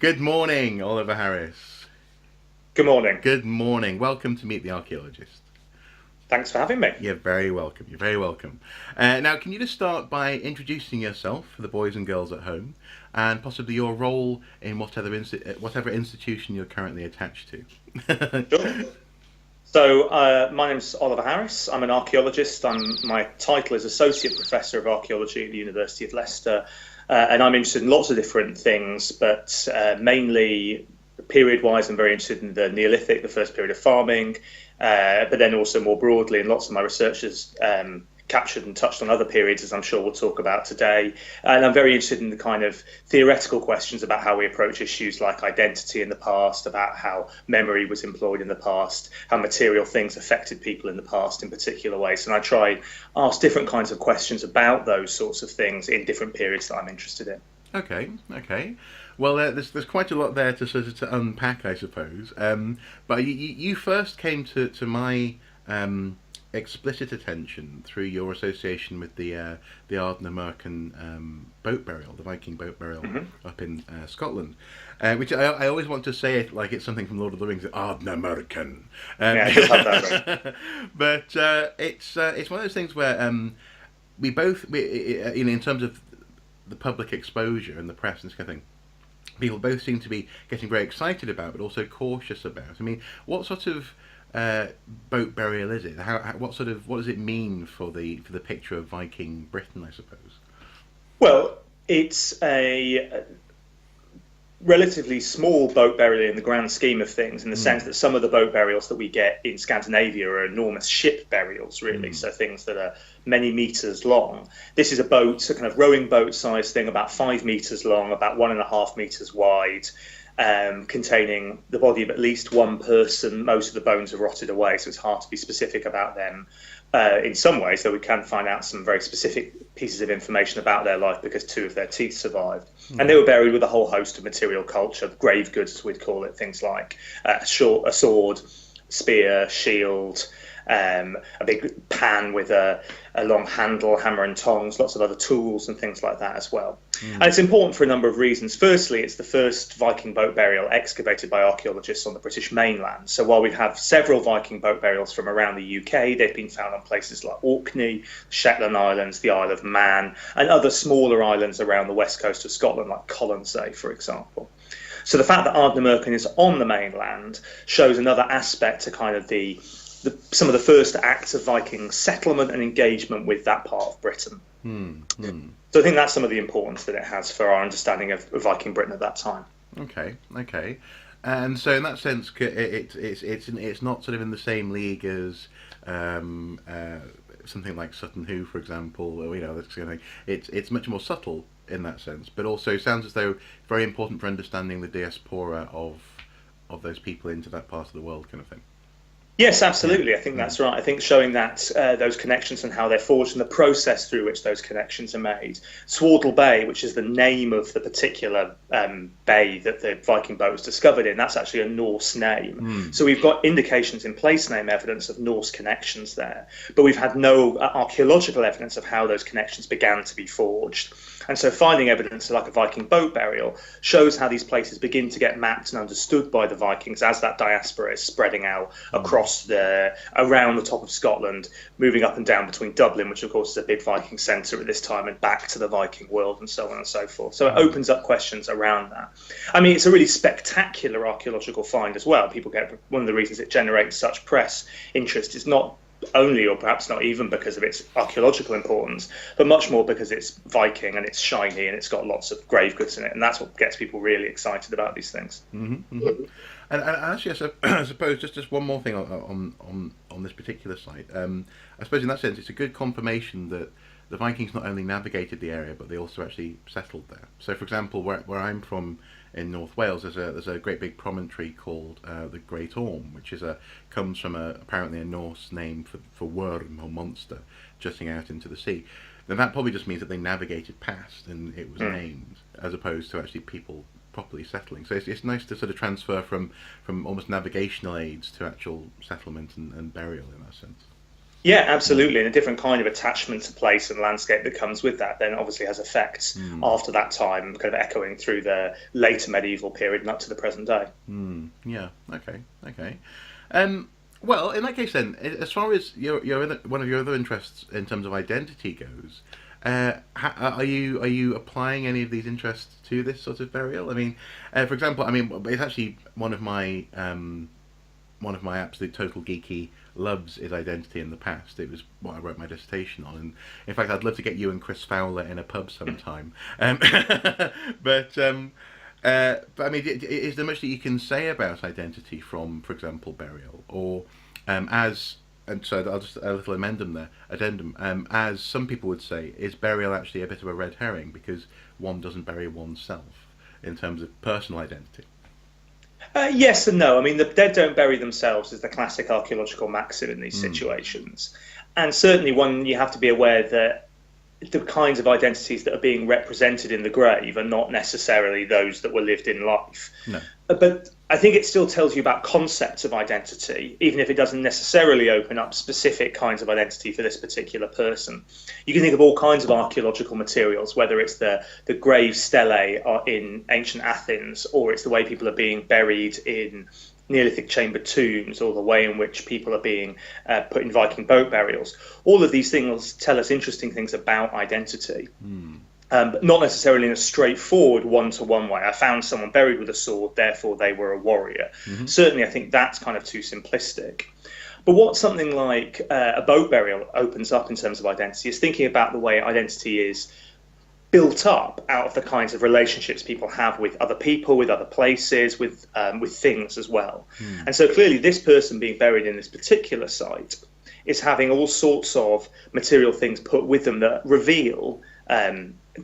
Good morning, Oliver Harris. Good morning. Good morning. Welcome to Meet the Archaeologist. Thanks for having me. You're very welcome. You're very welcome. Now, can you just start by introducing yourself for the boys and girls at home, and possibly your role in whatever institution you're currently attached to? Sure. So, my name's Oliver Harris. I'm an archaeologist. My title is Associate Professor of Archaeology at the University of Leicester, and I'm interested in lots of different things, but mainly period-wise, I'm very interested in the Neolithic, the first period of farming, but then also more broadly, and lots of my research has captured and touched on other periods, as I'm sure we'll talk about today. And I'm very interested in the kind of theoretical questions about how we approach issues like identity in the past, about how memory was employed in the past, how material things affected people in the past in particular ways. And I try and ask different kinds of questions about those sorts of things in different periods that I'm interested in. Okay, okay. Well, there's quite a lot there to unpack, I suppose. But you first came to my explicit attention through your association with the Ardnamurchan boat burial, the Viking boat burial up in Scotland, which I always want to say it like it's something from Lord of the Rings, Ardnamurchan. Yeah, I just have that right. But it's one of those things where we both, in terms of the public exposure and the press and this kind of thing, people both seem to be getting very excited about, but also cautious about. I mean, what sort of boat burial is it? What does it mean for the picture of Viking Britain, I suppose? Well, it's a relatively small boat burial in the grand scheme of things, in the sense that some of the boat burials that we get in Scandinavia are enormous ship burials, really. So things that are many meters long. This is a boat, a kind of rowing boat size thing, about 5 meters long, about 1.5 meters wide, containing the body of at least one person. Most of the bones have rotted away, so it's hard to be specific about them. In some ways, though, we can find out some very specific pieces of information about their life because 2 of their teeth survived. And they were buried with a whole host of material culture, grave goods, as we'd call it, things like a sword, spear, shield, a big pan with a long handle, hammer and tongs, lots of other tools and things like that as well. And it's important for a number of reasons. Firstly, it's the first Viking boat burial excavated by archaeologists on the British mainland. So while we have several Viking boat burials from around the UK, they've been found on places like Orkney, Shetland Islands, the Isle of Man, and other smaller islands around the west coast of Scotland, like Colonsay, for example. So the fact that Ardnamurchan is on the mainland shows another aspect to kind of some of the first acts of Viking settlement and engagement with that part of Britain. So I think that's some of the importance that it has for our understanding of Viking Britain at that time. Okay, okay. And so in that sense, it's not sort of in the same league as something like Sutton Hoo, for example. Or, this kind of thing. It's much more subtle in that sense, but also sounds as though very important for understanding the diaspora of those people into that part of the world, kind of thing. Yes, absolutely. I think that's right. I think showing that those connections and how they're forged and the process through which those connections are made. Swaddle Bay, which is the name of the particular bay that the Viking boat was discovered in, that's actually a Norse name. So we've got indications in place name evidence of Norse connections there, but we've had no archaeological evidence of how those connections began to be forged. And so finding evidence like a Viking boat burial shows how these places begin to get mapped and understood by the Vikings as that diaspora is spreading out around the top of Scotland, moving up and down between Dublin, which of course is a big Viking centre at this time, and back to the Viking world and so on and so forth. So it opens up questions around that. I mean, it's a really spectacular archaeological find as well. One of the reasons it generates such press interest is not only, or perhaps not even, because of its archaeological importance, but much more because it's Viking and it's shiny and it's got lots of grave goods in it, and that's what gets people really excited about these things. And actually, I suppose just one more thing on this particular site. I suppose in that sense, it's a good confirmation that the Vikings not only navigated the area, but they also actually settled there. So, for example, where I'm from in North Wales, there's a great big promontory called the Great Orme, which comes from apparently a Norse name for worm or monster, jutting out into the sea. Then that probably just means that they navigated past and it was named, as opposed to actually people properly settling. So it's nice to sort of transfer from almost navigational aids to actual settlement and burial in that sense. Yeah, absolutely. And a different kind of attachment to place and landscape that comes with that then obviously has effects after that time, kind of echoing through the later medieval period and up to the present day. Yeah. Okay. Okay. Well, in that case, then, as far as one of your other interests in terms of identity goes, are you applying any of these interests to this sort of burial? I mean, for example, I mean, it's actually one of my absolute total geeky loves is identity in the past. It was what I wrote my dissertation on, and in fact, I'd love to get you and Chris Fowler in a pub sometime. But I mean, is there much that you can say about identity from, for example, burial, or and so I'll just a little addendum. As some people would say, is burial actually a bit of a red herring because one doesn't bury oneself in terms of personal identity? Yes and no. I mean, the dead don't bury themselves is the classic archaeological maxim in these situations. And certainly one, you have to be aware that the kinds of identities that are being represented in the grave are not necessarily those that were lived in life. No. But I think it still tells you about concepts of identity, even if it doesn't necessarily open up specific kinds of identity for this particular person. You can think of all kinds of archaeological materials, whether it's the grave stelae in ancient Athens, or it's the way people are being buried in Neolithic chamber tombs, or the way in which people are being put in Viking boat burials. All of these things tell us interesting things about identity. But not necessarily in a straightforward one-to-one way. I found someone buried with a sword, therefore they were a warrior. Certainly, I think that's kind of too simplistic. But what something like a boat burial opens up in terms of identity is thinking about the way identity is built up out of the kinds of relationships people have with other people, with other places, with things as well. And so clearly this person being buried in this particular site is having all sorts of material things put with them that reveal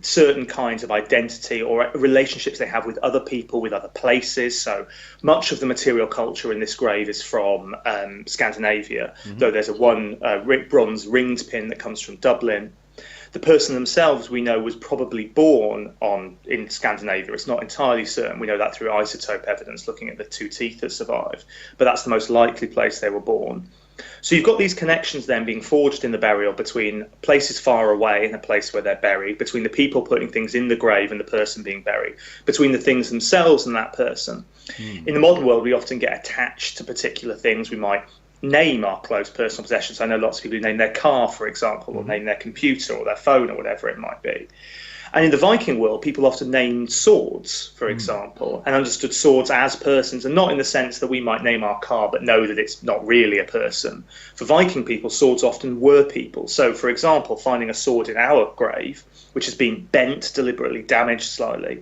certain kinds of identity or relationships they have with other people, with other places. So much of the material culture in this grave is from Scandinavia, though there's one bronze ringed pin that comes from Dublin. The person themselves, we know, was probably born in Scandinavia. It's not entirely certain. We know that through isotope evidence, looking at the two teeth that survive. But that's the most likely place they were born. So you've got these connections then being forged in the burial between places far away and the place where they're buried, between the people putting things in the grave and the person being buried, between the things themselves and that person. In the modern world, we often get attached to particular things. We might name our close personal possessions. I know lots of people who name their car, for example, or name their computer or their phone or whatever it might be. And in the Viking world, people often named swords, for example, and understood swords as persons, and not in the sense that we might name our car, but know that it's not really a person. For Viking people, swords often were people. So, for example, finding a sword in our grave, which has been bent, deliberately damaged slightly,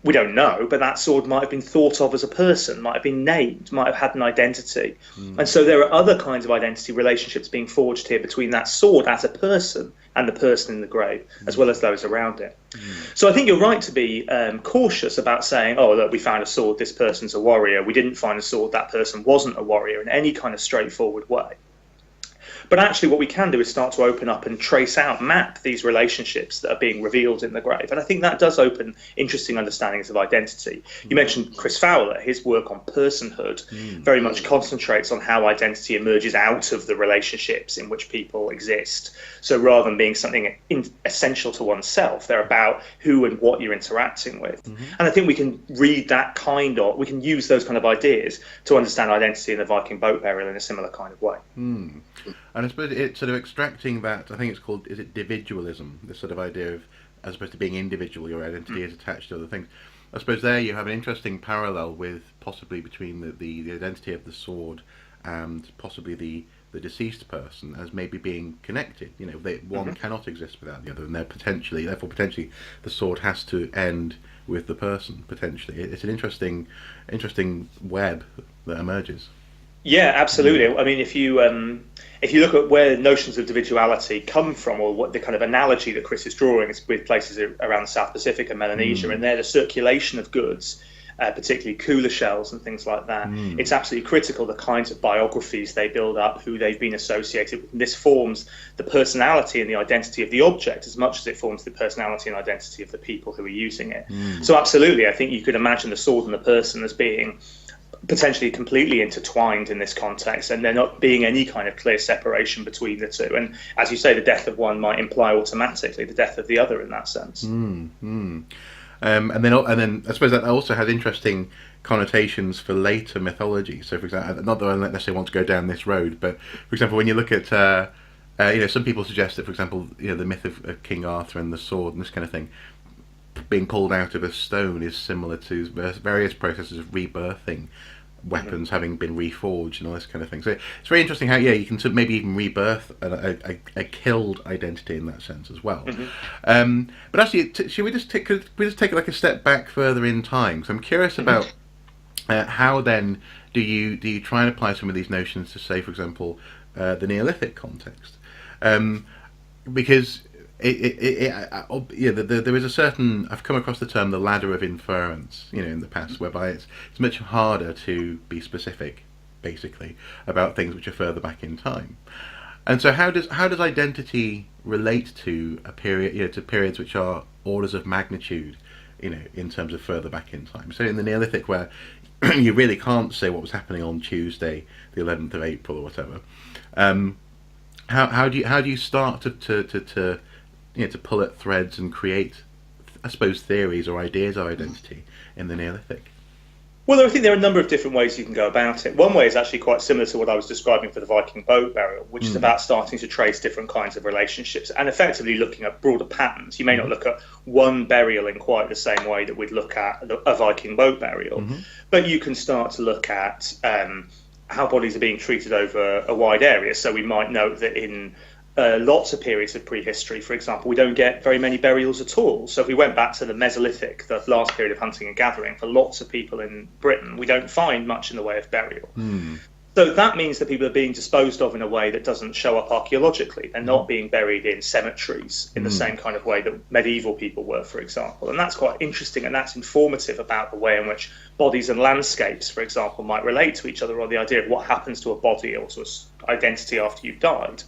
we don't know, but that sword might have been thought of as a person, might have been named, might have had an identity. And so there are other kinds of identity relationships being forged here between that sword as a person and the person in the grave, as well as those around it. So I think you're right to be cautious about saying, oh, look, we found a sword, this person's a warrior. We didn't find a sword, that person wasn't a warrior, in any kind of straightforward way. But actually what we can do is start to open up and trace out, map these relationships that are being revealed in the grave. And I think that does open interesting understandings of identity. You mentioned Chris Fowler. His work on personhood very much concentrates on how identity emerges out of the relationships in which people exist. So rather than being something essential to oneself, they're about who and what you're interacting with. And I think we can read that we can use those kind of ideas to understand identity in the Viking boat burial in a similar kind of way. And I suppose it's sort of extracting that, I think it's called, is it individualism? This sort of idea of, as opposed to being individual, your identity is attached to other things. I suppose there you have an interesting parallel with possibly between the identity of the sword and possibly the deceased person as maybe being connected. You know, one cannot exist without the other, and therefore potentially the sword has to end with the person, potentially. It's an interesting web that emerges. Yeah, absolutely. I mean, if you look at where notions of individuality come from, or what the kind of analogy that Chris is drawing is with places around the South Pacific and Melanesia, and there the circulation of goods, particularly cooler shells and things like that, it's absolutely critical the kinds of biographies they build up, who they've been associated with. And this forms the personality and the identity of the object as much as it forms the personality and identity of the people who are using it. So absolutely, I think you could imagine the sword and the person as being potentially completely intertwined in this context, and there not being any kind of clear separation between the two. And as you say, the death of one might imply automatically the death of the other in that sense. And then I suppose that also has interesting connotations for later mythology. So, for example, not that I necessarily want to go down this road, but for example, when you look at some people suggest that, for example, the myth of King Arthur and the sword and this kind of thing being pulled out of a stone is similar to various processes of rebirthing weapons having been reforged and all this kind of thing. So it's very interesting how you can maybe even rebirth a killed identity in that sense as well. But actually, should we just take it like a step back further in time? So I'm curious about how then do you try and apply some of these notions to, say, for example, the Neolithic context, because there is a certain, I've come across the term the ladder of inference, in the past, whereby it's much harder to be specific, basically, about things which are further back in time. And so how does identity relate to a period, to periods which are orders of magnitude, in terms of further back in time? So in the Neolithic, where you really can't say what was happening on Tuesday, the 11th of April or whatever, how do you start to pull at threads and create, I suppose, theories or ideas of identity in the Neolithic? Well, I think there are a number of different ways you can go about it. One way is actually quite similar to what I was describing for the Viking boat burial, which is about starting to trace different kinds of relationships and effectively looking at broader patterns. You may not look at one burial in quite the same way that we'd look at a Viking boat burial, but you can start to look at how bodies are being treated over a wide area. So we might note that in lots of periods of prehistory, for example, we don't get very many burials at all. So if we went back to the Mesolithic, the last period of hunting and gathering, for lots of people in Britain, we don't find much in the way of burial. So that means that people are being disposed of in a way that doesn't show up archaeologically. They're not being buried in cemeteries in the same kind of way that medieval people were, for example. And that's quite interesting, and that's informative about the way in which bodies and landscapes, for example, might relate to each other, or the idea of what happens to a body or to an identity after you've died.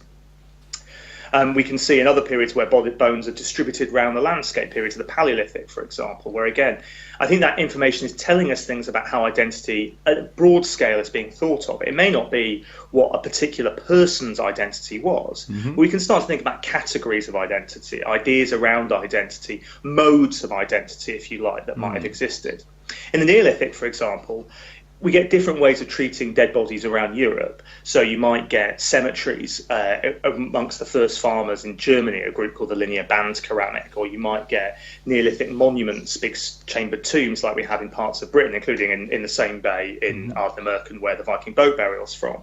We can see in other periods where body bones are distributed around the landscape, periods of the Paleolithic, for example, where, again, I think that information is telling us things about how identity at a broad scale is being thought of. It may not be what a particular person's identity was, but we can start to think about categories of identity, ideas around identity, modes of identity, if you like, that might have existed. In the Neolithic, for example, we get different ways of treating dead bodies around Europe. So you might get cemeteries amongst the first farmers in Germany, a group called the Linear Band Ceramic, or you might get Neolithic monuments, big chambered tombs like we have in parts of Britain, including in the same bay in Ardnamurchan where the Viking boat burial's from.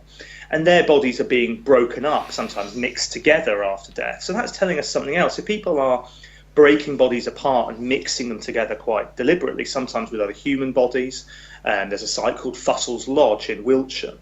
And their bodies are being broken up, sometimes mixed together after death. So that's telling us something else. If people are breaking bodies apart and mixing them together quite deliberately, sometimes with other human bodies. There's a site called Fussell's Lodge in Wiltshire,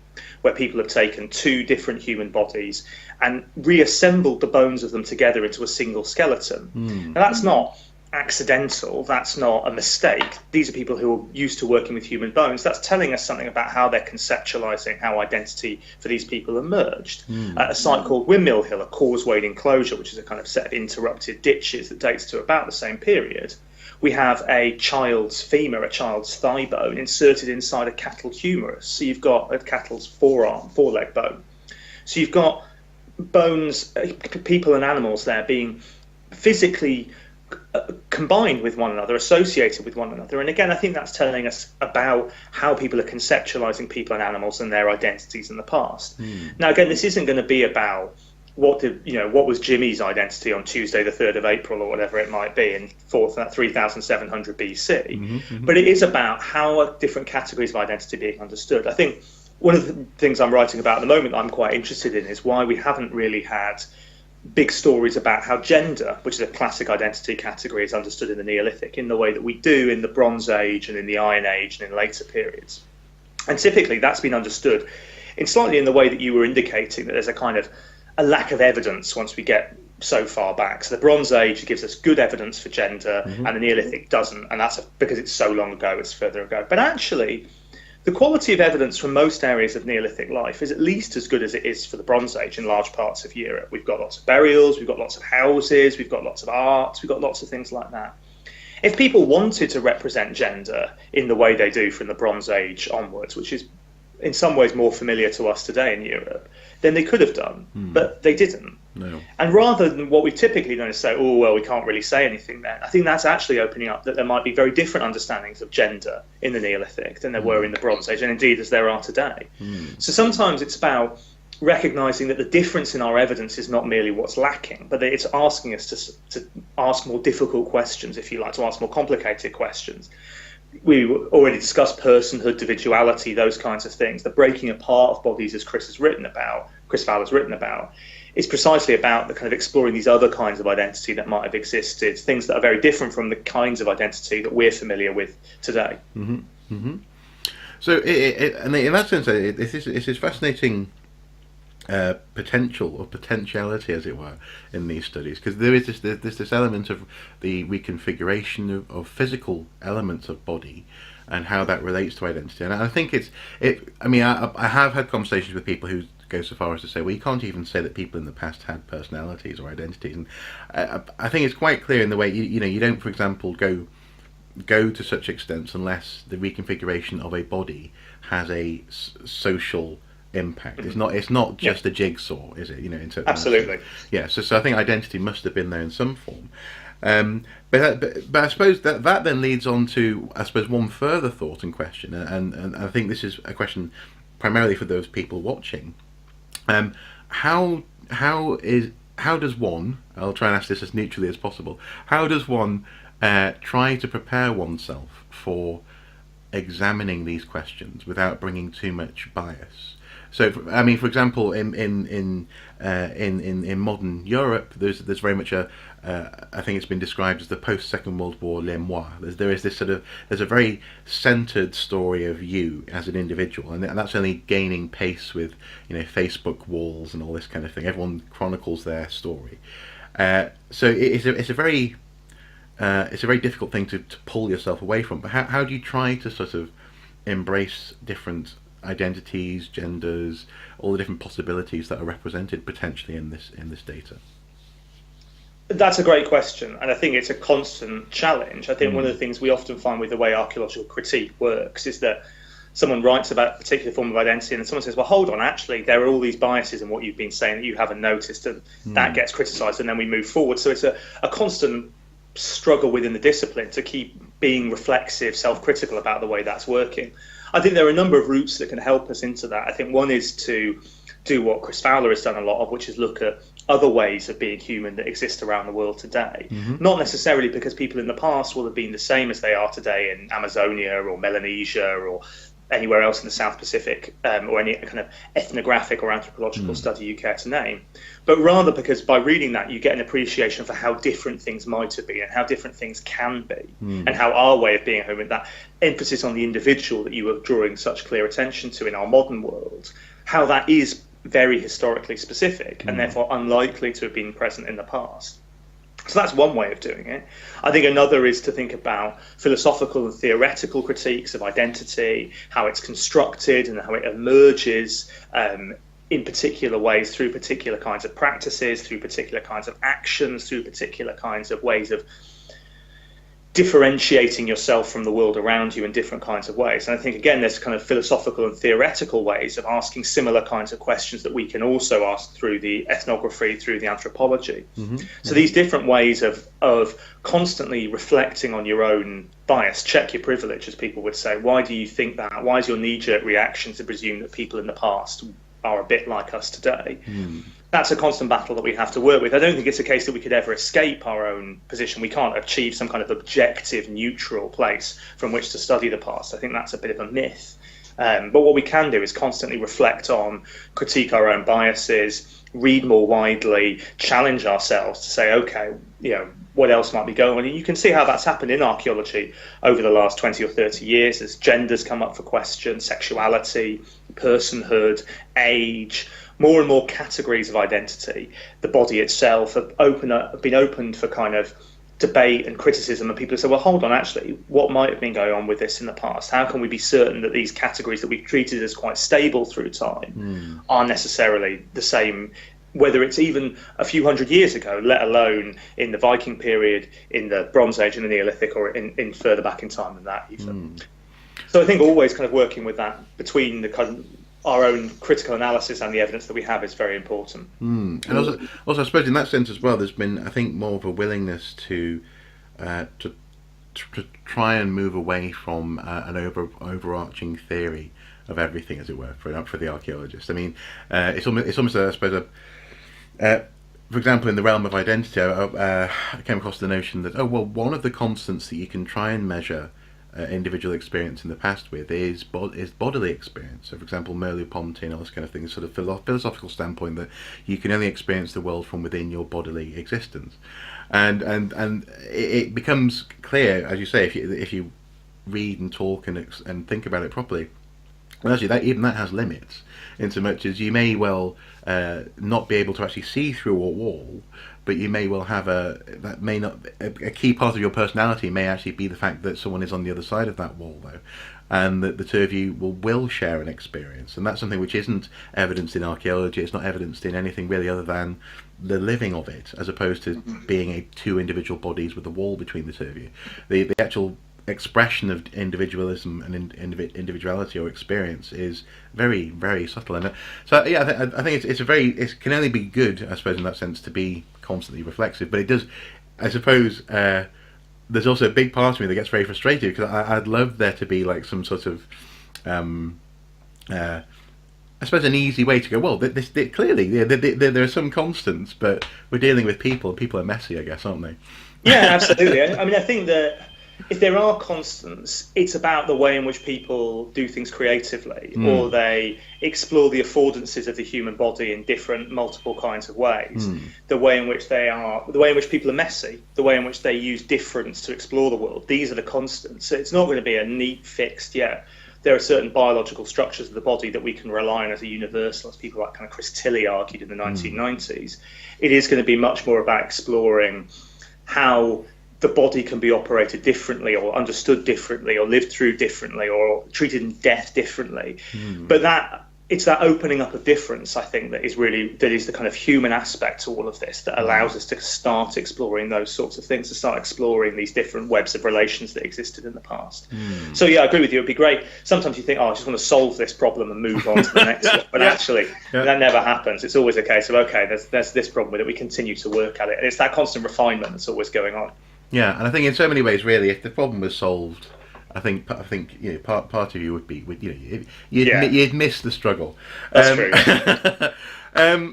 where people have taken two different human bodies and reassembled the bones of them together into a single skeleton. Now, that's not accidental, that's not a mistake. These are people who are used to working with human bones. That's telling us something about how they're conceptualizing how identity for these people emerged. At a site called Windmill Hill, a causewayed enclosure, which is a kind of set of interrupted ditches that dates to about the same period, we have a child's femur, a child's thigh bone, inserted inside a cattle humerus. So you've got a cattle's foreleg bone. So you've got bones, people and animals there being physically combined with one another, associated with one another. And again, I think that's telling us about how people are conceptualizing people and animals and their identities in the past. Now, again, this isn't going to be about what was Jimmy's identity on Tuesday the 3rd of April or whatever it might be in 3700 BC, but it is about how are different categories of identity being understood. I think one of the things I'm writing about at the moment that I'm quite interested in is why we haven't really had big stories about how gender, which is a classic identity category, is understood in the Neolithic in the way that we do in the Bronze Age and in the Iron Age and in later periods. And typically that's been understood slightly in the way that you were indicating, that there's a kind of a lack of evidence once we get so far back. So the Bronze Age gives us good evidence for gender, and the Neolithic doesn't, and that's because it's so long ago, it's further ago. But actually, the quality of evidence from most areas of Neolithic life is at least as good as it is for the Bronze Age in large parts of Europe. We've got lots of burials, we've got lots of houses, we've got lots of art, we've got lots of things like that. If people wanted to represent gender in the way they do from the Bronze Age onwards, which is in some ways more familiar to us today in Europe, then they could have done, but they didn't. No. And rather than what we've typically done is say, oh, well, we can't really say anything then, I think that's actually opening up that there might be very different understandings of gender in the Neolithic than there were in the Bronze Age, and indeed as there are today. So sometimes it's about recognizing that the difference in our evidence is not merely what's lacking, but that it's asking us to ask more difficult questions, if you like, to ask more complicated questions. We already discussed personhood, individuality, those kinds of things. The breaking apart of bodies, as Chris Fowler's written about, is precisely about the kind of exploring these other kinds of identity that might have existed, things that are very different from the kinds of identity that we're familiar with today. So, and in that sense, it's this fascinating potential or potentiality, as it were, in these studies, because there's this element of the reconfiguration of physical elements of body and how that relates to identity. And I think I have had conversations with people who go so far as to say, well, you can't even say that people in the past had personalities or identities, and I think it's quite clear in the way you don't, for example, go to such extents unless the reconfiguration of a body has a social impact. It's not just a jigsaw, is it? Absolutely. Yeah. So I think identity must have been there in some form. But I suppose that then leads on to, I suppose, one further thought and question, and I think this is a question primarily for those people watching. How does one? I'll try and ask this as neutrally as possible. How does one try to prepare oneself for examining these questions without bringing too much bias? So, for example, in modern Europe, there's very much I think it's been described as the post-Second World War l'émoi. There's a very centered story of you as an individual, and that's only gaining pace with Facebook walls and all this kind of thing. Everyone chronicles their story, so it's a very difficult thing to pull yourself away from. But how do you try to sort of embrace different identities, genders, all the different possibilities that are represented potentially in this data? That's a great question, and I think it's a constant challenge. I think one of the things we often find with the way archaeological critique works is that someone writes about a particular form of identity and someone says, well, hold on, actually there are all these biases in what you've been saying that you haven't noticed, and that gets criticised, and then we move forward. So it's a constant struggle within the discipline to keep being reflexive, self-critical about the way that's working. I think there are a number of routes that can help us into that. I think one is to do what Chris Fowler has done a lot of, which is look at other ways of being human that exist around the world today. Not necessarily because people in the past will have been the same as they are today in Amazonia or Melanesia or anywhere else in the South Pacific, or any kind of ethnographic or anthropological study you care to name, but rather because by reading that you get an appreciation for how different things might have been and how different things can be, and how our way of being human, that emphasis on the individual that you were drawing such clear attention to in our modern world, how that is very historically specific and therefore unlikely to have been present in the past. So that's one way of doing it. I think another is to think about philosophical and theoretical critiques of identity, how it's constructed and how it emerges in particular ways through particular kinds of practices, through particular kinds of actions, through particular kinds of ways of differentiating yourself from the world around you in different kinds of ways. And I think, again, there's kind of philosophical and theoretical ways of asking similar kinds of questions that we can also ask through the ethnography, through the anthropology. So these different ways of constantly reflecting on your own bias, check your privilege, as people would say. Why do you think that? Why is your knee-jerk reaction to presume that people in the past are a bit like us today? That's a constant battle that we have to work with. I don't think it's a case that we could ever escape our own position. We can't achieve some kind of objective, neutral place from which to study the past. I think that's a bit of a myth. But what we can do is constantly reflect on, critique our own biases, read more widely, challenge ourselves to say, okay, what else might be going on? And you can see how that's happened in archaeology over the last 20 or 30 years as genders come up for question, sexuality, personhood, age, more and more categories of identity. The body itself have been opened for kind of debate and criticism, and people say, well, hold on, actually, what might have been going on with this in the past? How can we be certain that these categories that we've treated as quite stable through time aren't necessarily the same whether it's even a few hundred years ago, let alone in the Viking period, in the Bronze Age and the Neolithic, or in further back in time than that even. So I think always kind of working with that between the kind of our own critical analysis and the evidence that we have is very important. And also, I suppose in that sense as well, there's been, I think, more of a willingness to try and move away from an overarching theory of everything, as it were, for the archaeologist. I mean, it's almost I suppose for example, in the realm of identity, I came across the notion that one of the constants that you can try and measure individual experience in the past with is bodily experience. So, for example, Merleau-Ponty and all this kind of thing, sort of philosophical standpoint that you can only experience the world from within your bodily existence, and it becomes clear, as you say, if you read and talk and think about it properly. Well, actually, that has limits, in so much as you may well not be able to actually see through a wall, but you may well have a key part of your personality may actually be the fact that someone is on the other side of that wall, though, and that the two of you will share an experience, and that's something which isn't evidenced in archaeology. It's not evidenced in anything really other than the living of it, as opposed to being two individual bodies with a wall between the two of you. The actual expression of individualism and individuality or experience is very, very subtle, and so yeah, I think it can only be good, I suppose, in that sense, to be constantly reflexive. But it does, I suppose, there's also a big part of me that gets very frustrated, because I'd love there to be like some sort of I suppose an easy way to go, well, clearly there are some constants, but we're dealing with people are messy, I guess, aren't they? Yeah, absolutely. I mean, I think that if there are constants, it's about the way in which people do things creatively, or they explore the affordances of the human body in different, multiple kinds of ways. The way in which people are messy, the way in which they use difference to explore the world. These are the constants. So it's not going to be a neat, fixed, there are certain biological structures of the body that we can rely on as a universal, as people like kind of Chris Tilly argued in the 1990s. It is going to be much more about exploring how the body can be operated differently, or understood differently, or lived through differently, or treated in death differently. But it's that opening up of difference, I think, that is the kind of human aspect to all of this that allows us to start exploring those sorts of things, to start exploring these different webs of relations that existed in the past. So yeah, I agree with you. It'd be great. Sometimes you think, I just want to solve this problem and move on to the next one. But actually, that never happens. It's always a case of, okay, there's this problem with it. We continue to work at it. And it's that constant refinement that's always going on. Yeah, and I think in so many ways, really, if the problem was solved, I think part of you you'd miss the struggle. That's true.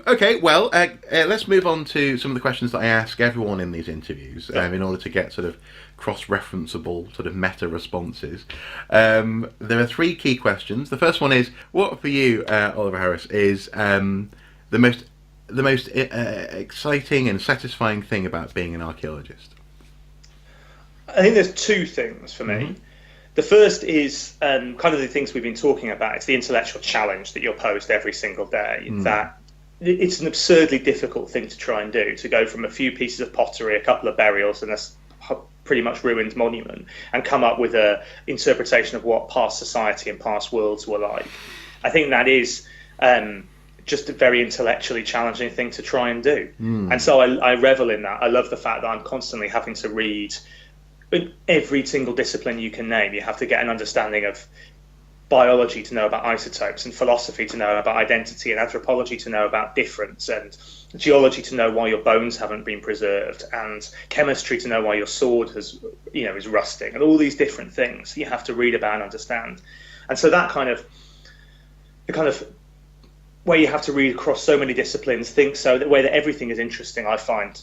Okay, well, let's move on to some of the questions that I ask everyone in these interviews, in order to get sort of cross-referenceable sort of meta responses. There are three key questions. The first one is, what for you, Oliver Harris, is the most exciting and satisfying thing about being an archaeologist? I think there's two things for me. The first is kind of the things we've been talking about. It's the intellectual challenge that you're posed every single day. That it's an absurdly difficult thing to try and do, to go from a few pieces of pottery, a couple of burials, and a pretty much ruined monument, and come up with an interpretation of what past society and past worlds were like. I think that is just a very intellectually challenging thing to try and do. And so I revel in that. I love the fact that I'm constantly having to read in every single discipline you can name. You have to get an understanding of biology to know about isotopes, and philosophy to know about identity, and anthropology to know about difference, and geology to know why your bones haven't been preserved, and chemistry to know why your sword is rusting, and all these different things you have to read about and understand. And so that the kind of where you have to read across so many disciplines, the way that everything is interesting, I find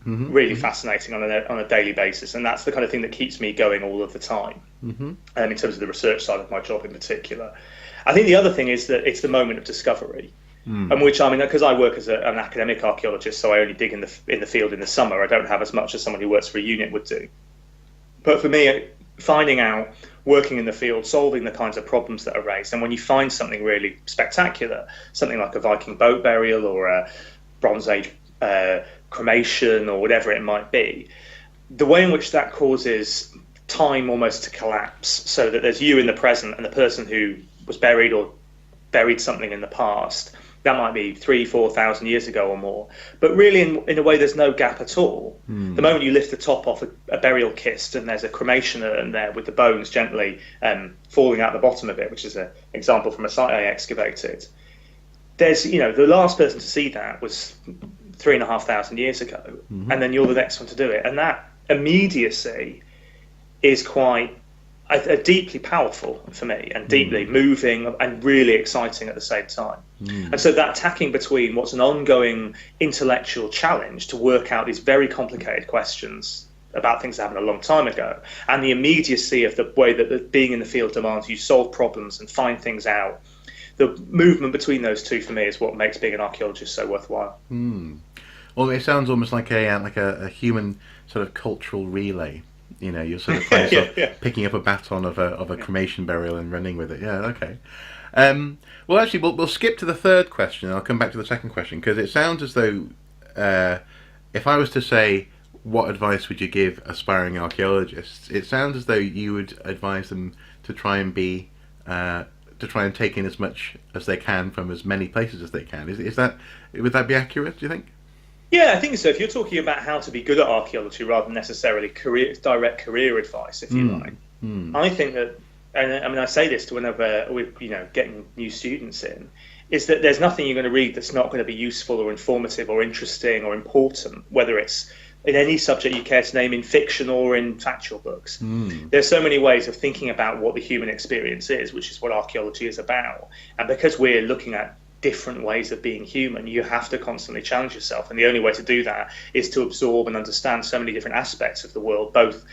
really fascinating on a daily basis, and that's the kind of thing that keeps me going all of the time. In terms of the research side of my job in particular. I think the other thing is that it's the moment of discovery, and which, I mean, because I work as an academic archaeologist, so I only dig in the field in the summer. I don't have as much as someone who works for a unit would do. But for me, finding out, working in the field, solving the kinds of problems that are raised, and when you find something really spectacular, something like a Viking boat burial or a Bronze Age cremation or whatever it might be, the way in which that causes time almost to collapse, so that there's you in the present and the person who was buried or buried something in the past, That might be 3,000-4,000 years ago or more. But really, in a way, there's no gap at all. The moment you lift the top off a burial kist and there's a cremation urn there with the bones gently falling out the bottom of it, which is an example from a site I excavated, there's, the last person to see that was 3,500 years ago, and then you're the next one to do it. And that immediacy is quite deeply powerful for me, and deeply moving and really exciting at the same time. And so that tacking between what's an ongoing intellectual challenge to work out these very complicated questions about things that happened a long time ago, and the immediacy of the way that being in the field demands you solve problems and find things out, the movement between those two for me is what makes being an archaeologist so worthwhile. Well, it sounds almost like a human sort of cultural relay. You're sort of, kind of picking up a baton of a cremation burial and running with it. Yeah, okay. Well, actually, we'll skip to the third question, and I'll come back to the second question, because it sounds as though if I was to say, what advice would you give aspiring archaeologists? It sounds as though you would advise them to try and take in as much as they can from as many places as they can. Would that be accurate, do you think? Yeah, I think so. If you're talking about how to be good at archaeology rather than necessarily direct career advice, if you like, I think that, and I mean, I say this to whenever we're getting new students in, is that there's nothing you're going to read that's not going to be useful or informative or interesting or important, whether it's in any subject you care to name, in fiction or in factual books. There's so many ways of thinking about what the human experience is, which is what archaeology is about. And because we're looking at different ways of being human, you have to constantly challenge yourself, and the only way to do that is to absorb and understand so many different aspects of the world, both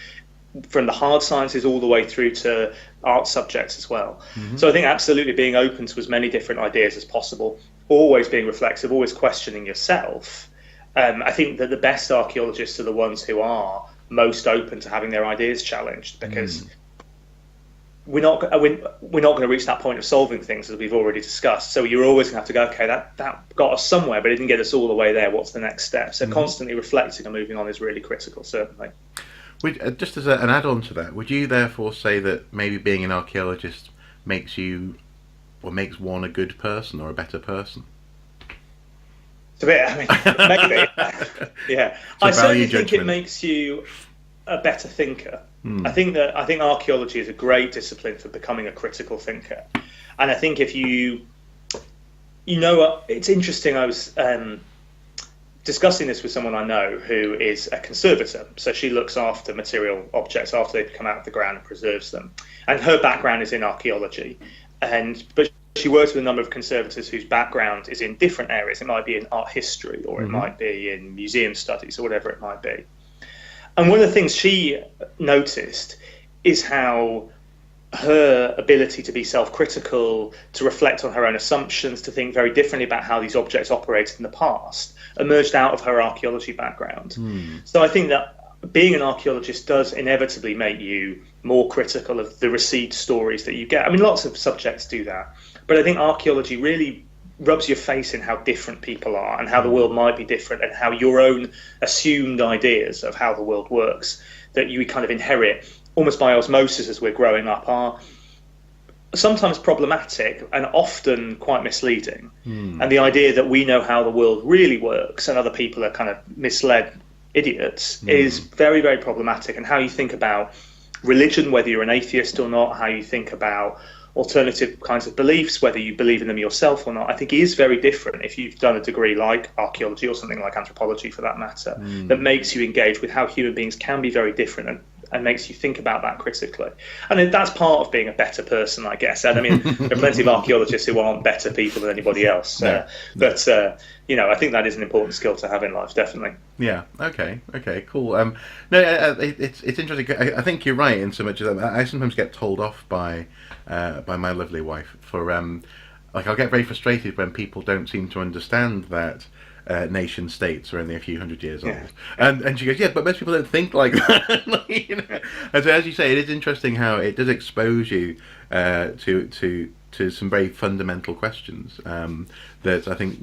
from the hard sciences all the way through to art subjects as well. So I think absolutely being open to as many different ideas as possible, always being reflexive, always questioning yourself. I think that the best archaeologists are the ones who are most open to having their ideas challenged, because we're not going to reach that point of solving things, as we've already discussed. So you're always going to have to go, okay, that got us somewhere, but it didn't get us all the way there. What's the next step? So constantly reflecting and moving on is really critical, certainly. Just as an add-on to that, would you therefore say that maybe being an archaeologist makes one a good person or a better person? It's a bit, I mean, maybe. Yeah. I certainly think it makes you a better thinker. I think archaeology is a great discipline for becoming a critical thinker. And I think if it's interesting, I was discussing this with someone I know who is a conservator. So she looks after material objects after they come out of the ground and preserves them. And her background is in archaeology. But she works with a number of conservators whose background is in different areas. It might be in art history, or it might be in museum studies, or whatever it might be. And one of the things she noticed is how her ability to be self-critical, to reflect on her own assumptions, to think very differently about how these objects operated in the past, emerged out of her archaeology background. So I think that being an archaeologist does inevitably make you more critical of the received stories that you get. I mean, lots of subjects do that, but I think archaeology really rubs your face in how different people are and how the world might be different, and how your own assumed ideas of how the world works that you kind of inherit almost by osmosis as we're growing up are sometimes problematic and often quite misleading. And the idea that we know how the world really works and other people are kind of misled idiots is very, very problematic. And how you think about religion, whether you're an atheist or not, how you think about alternative kinds of beliefs, whether you believe in them yourself or not, I think is very different if you've done a degree like archaeology or something like anthropology for that matter, that makes you engage with how human beings can be very different, and makes you think about that critically. And that's part of being a better person, I guess. And I mean, there are plenty of archaeologists who aren't better people than anybody else. But I think that is an important skill to have in life, definitely. Yeah. Okay. Cool. It's interesting. I think you're right in so much that I sometimes get told off by my lovely wife for I'll get very frustrated when people don't seem to understand that nation states are only a few hundred years old, and she goes, yeah, but most people don't think like that. And so, as you say, it is interesting how it does expose you to some very fundamental questions that I think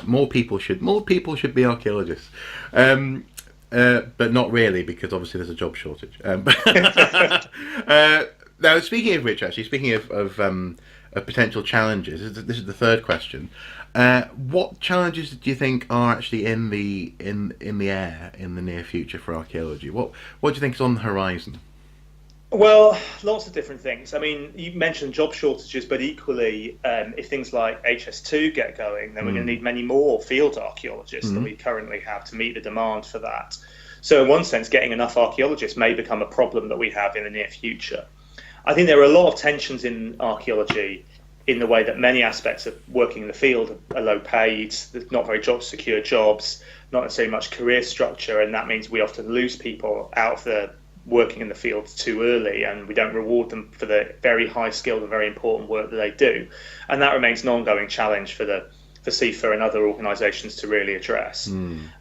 more people should be archaeologists, but not really, because obviously there's a job shortage. Now, speaking of which, actually, speaking of potential challenges. This is the third question. What challenges do you think are actually in the air in the near future for archaeology? What do you think is on the horizon? Well, lots of different things. I mean, you mentioned job shortages, but equally, if things like HS2 get going, then we're going to need many more field archaeologists than we currently have to meet the demand for that. So, in one sense, getting enough archaeologists may become a problem that we have in the near future. I think there are a lot of tensions in archaeology in the way that many aspects of working in the field are low paid, there's not very secure jobs, not necessarily much career structure, and that means we often lose people out of the working in the field too early, and we don't reward them for the very high skilled and very important work that they do. And that remains an ongoing challenge for CIFA and other organisations to really address.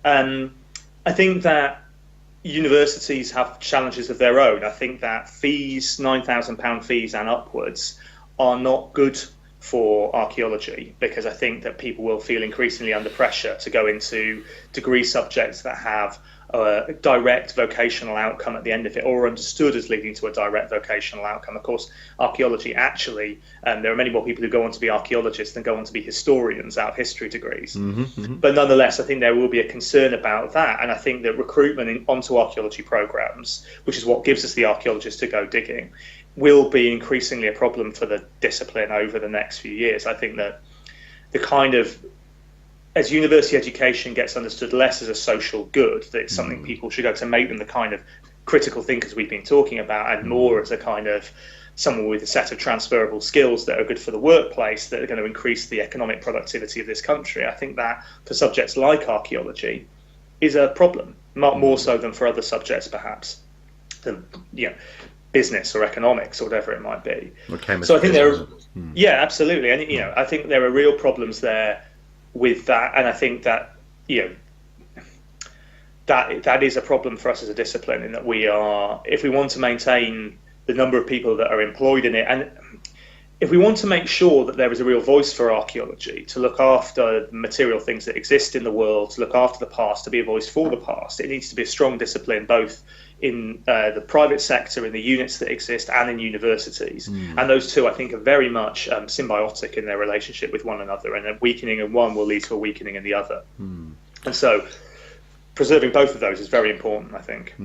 I think that universities have challenges of their own. I think that fees, £9,000 fees and upwards, are not good for archaeology, because I think that people will feel increasingly under pressure to go into degree subjects that have a direct vocational outcome at the end of it, or understood as leading to a direct vocational outcome. Of course, archaeology actually, there are many more people who go on to be archaeologists than go on to be historians out of history degrees. But nonetheless, I think there will be a concern about that, and I think that recruitment onto archaeology programs, which is what gives us the archaeologists to go digging, will be increasingly a problem for the discipline over the next few years. I think that the kind of, as university education gets understood less as a social good, that it's something people should go to make them the kind of critical thinkers we've been talking about, and more as a kind of someone with a set of transferable skills that are good for the workplace, that are going to increase the economic productivity of this country. I think that for subjects like archaeology is a problem, not more so than for other subjects perhaps, than, business or economics or whatever it might be. So I think there are, yeah, absolutely, and I think there are real problems there with that, and I think that that is a problem for us as a discipline, in that we are, if we want to maintain the number of people that are employed in it, and if we want to make sure that there is a real voice for archaeology, to look after the material things that exist in the world, to look after the past, to be a voice for the past, it needs to be a strong discipline both in the private sector, in the units that exist, and in universities. And those two, I think, are very much symbiotic in their relationship with one another, and a weakening in one will lead to a weakening in the other. And so preserving both of those is very important, I think.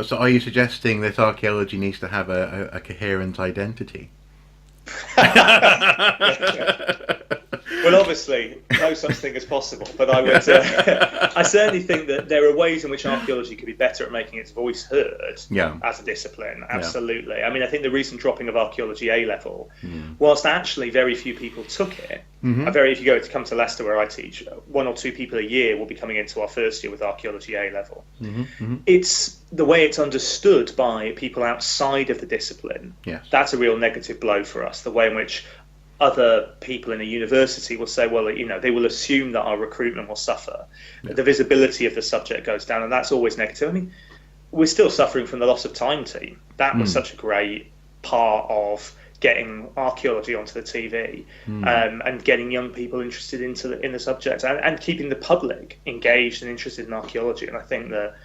So are you suggesting that archaeology needs to have a coherent identity? Well, obviously, no such thing as possible, but I would. I certainly think that there are ways in which archaeology could be better at making its voice heard as a discipline. Absolutely. I mean, I think the recent dropping of archaeology A level, whilst actually very few people took it, if you come to Leicester where I teach, 1 or 2 people a year will be coming into our first year with archaeology A level. It's the way it's understood by people outside of the discipline. That's a real negative blow for us. The way in which other people in a university will say, well, they will assume that our recruitment will suffer. The visibility of the subject goes down, and that's always negative. I mean, we're still suffering from the loss of Time Team. That was such a great part of getting archaeology onto the TV, and getting young people interested in the subject, and keeping the public engaged and interested in archaeology. And I think that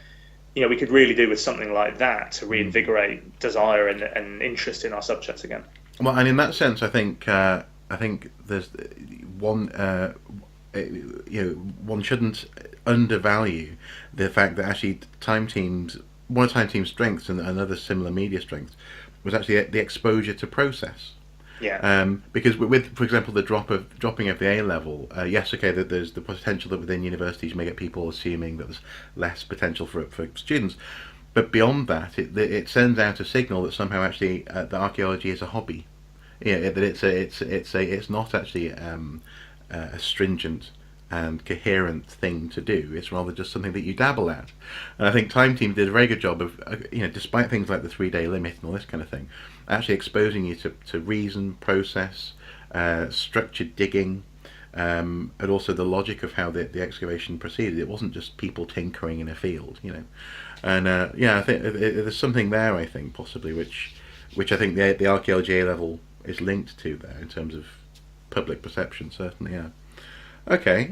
we could really do with something like that to reinvigorate desire and interest in our subjects again. Well, and in that sense, I think there's one. One shouldn't undervalue the fact that actually one of Time Team's strengths and another similar media strength was actually the exposure to process. Because with, for example, the dropping of the A level, yes, okay, that there's the potential that within universities you may get people assuming that there's less potential for students. But beyond that, it sends out a signal that somehow actually that archaeology is a hobby. That it's not actually a stringent and coherent thing to do. It's rather just something that you dabble at. And I think Time Team did a very good job of, despite things like the 3-day limit and all this kind of thing, actually exposing you to reason, process, structured digging, and also the logic of how the excavation proceeded. It wasn't just people tinkering in a field, And I think there's something there, I think, possibly, which I think the archaeology A level is linked to there in terms of public perception, certainly, yeah. Okay,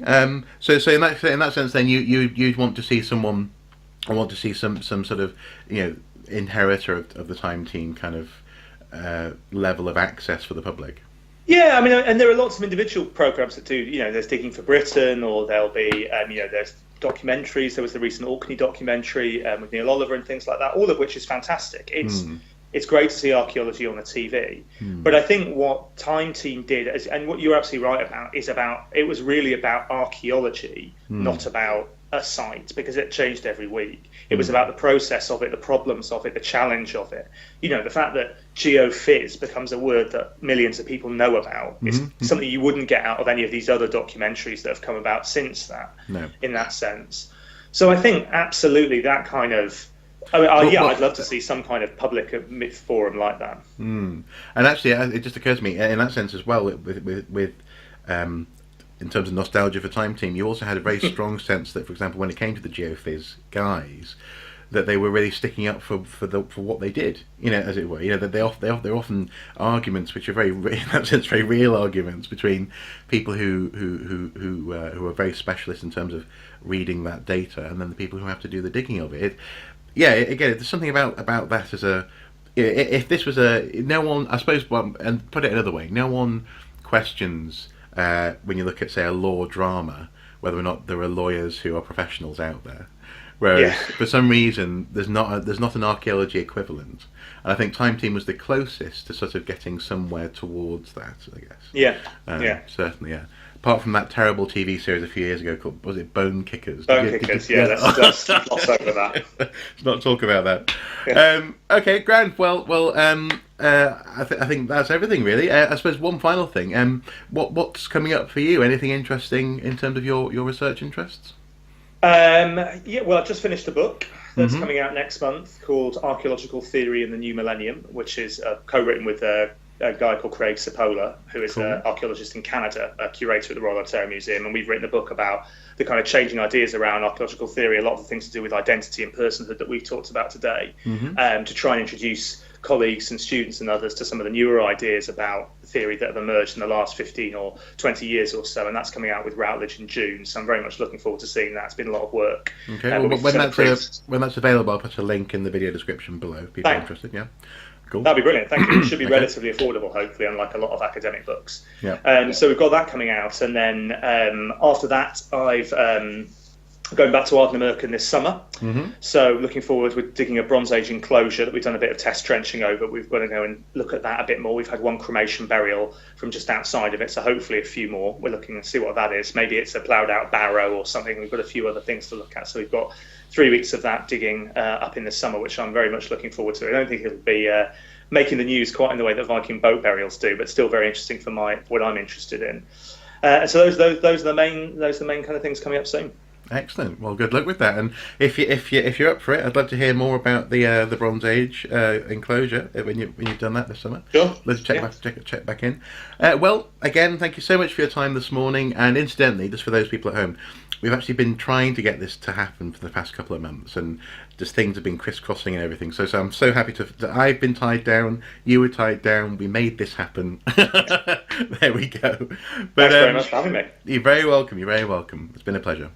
so in that sense, then you'd want to see someone, I want to see some sort of inheritor of the Time Team kind of level of access for the public. Yeah, I mean, and there are lots of individual programs that do. There's Digging for Britain, or there'll be, there's documentaries. There was the recent Orkney documentary with Neil Oliver and things like that. All of which is fantastic. It's great to see archaeology on the TV. But I think what Time Team did, and what you're absolutely right about, it was really about archaeology, not about a site, because it changed every week. It was about the process of it, the problems of it, the challenge of it. The fact that geophys becomes a word that millions of people know about is something you wouldn't get out of any of these other documentaries that have come about since that, in that sense. So I think absolutely that kind of, I'd love to see some kind of public forum like that. And actually, it just occurs to me in that sense as well, with in terms of nostalgia for Time Team, you also had a very strong sense that, for example, when it came to the geophys guys, that they were really sticking up for what they did, as it were. That they're often arguments which are very, in that sense, very real arguments between people who are very specialist in terms of reading that data, and then the people who have to do the digging of it. Again, there's something about that as a. If this was no one, I suppose, and put it another way, no one questions. When you look at, say, a law drama, whether or not there are lawyers who are professionals out there, whereas for some reason there's not an archaeology equivalent, and I think Time Team was the closest to sort of getting somewhere towards that, I guess. Certainly. Apart from that terrible TV series a few years ago called, was it Bone Kickers? Let's gloss over that. Let's not talk about that. Okay, grand. Well, I think that's everything really. I suppose one final thing. What's coming up for you? Anything interesting in terms of your research interests? Well, I've just finished a book that's coming out next month called Archaeological Theory in the New Millennium, which is co-written with a guy called Craig Cipolla, who is an archaeologist in Canada, a curator at the Royal Ontario Museum, and we've written a book about the kind of changing ideas around archaeological theory, a lot of the things to do with identity and personhood that we've talked about today, to try and introduce colleagues and students and others to some of the newer ideas about theory that have emerged in the last 15 or 20 years or so, and that's coming out with Routledge in June, so I'm very much looking forward to seeing that. It's been a lot of work. Okay, when that's available, I'll put a link in the video description below if people are interested. Cool. That'd be brilliant, thank you. It should be relatively affordable, hopefully, unlike a lot of academic books. So we've got that coming out, and then after that I've going back to Ardnamurchan this summer. So looking forward, we're digging a Bronze Age enclosure that we've done a bit of test trenching over. We've got to go and look at that a bit more. We've had one cremation burial from just outside of it, so hopefully a few more. We're looking to see what that is. Maybe it's a ploughed out barrow or something. We've got a few other things to look at, so we've got 3 weeks of that digging up in the summer, which I'm very much looking forward to. I don't think it'll be making the news quite in the way that Viking boat burials do, but still very interesting for what I'm interested in. So those are the main kind of things coming up soon. Excellent. Well, good luck with that. And if you're up for it, I'd love to hear more about the Bronze Age enclosure when you've done that this summer. Sure. Let's check back in. Well, again, thank you so much for your time this morning. And incidentally, just for those people at home, we've actually been trying to get this to happen for the past couple of months, and just things have been crisscrossing and everything. So I'm so happy that I've been tied down, you were tied down, we made this happen. There we go. But, thanks very much for having me. You're very welcome. It's been a pleasure.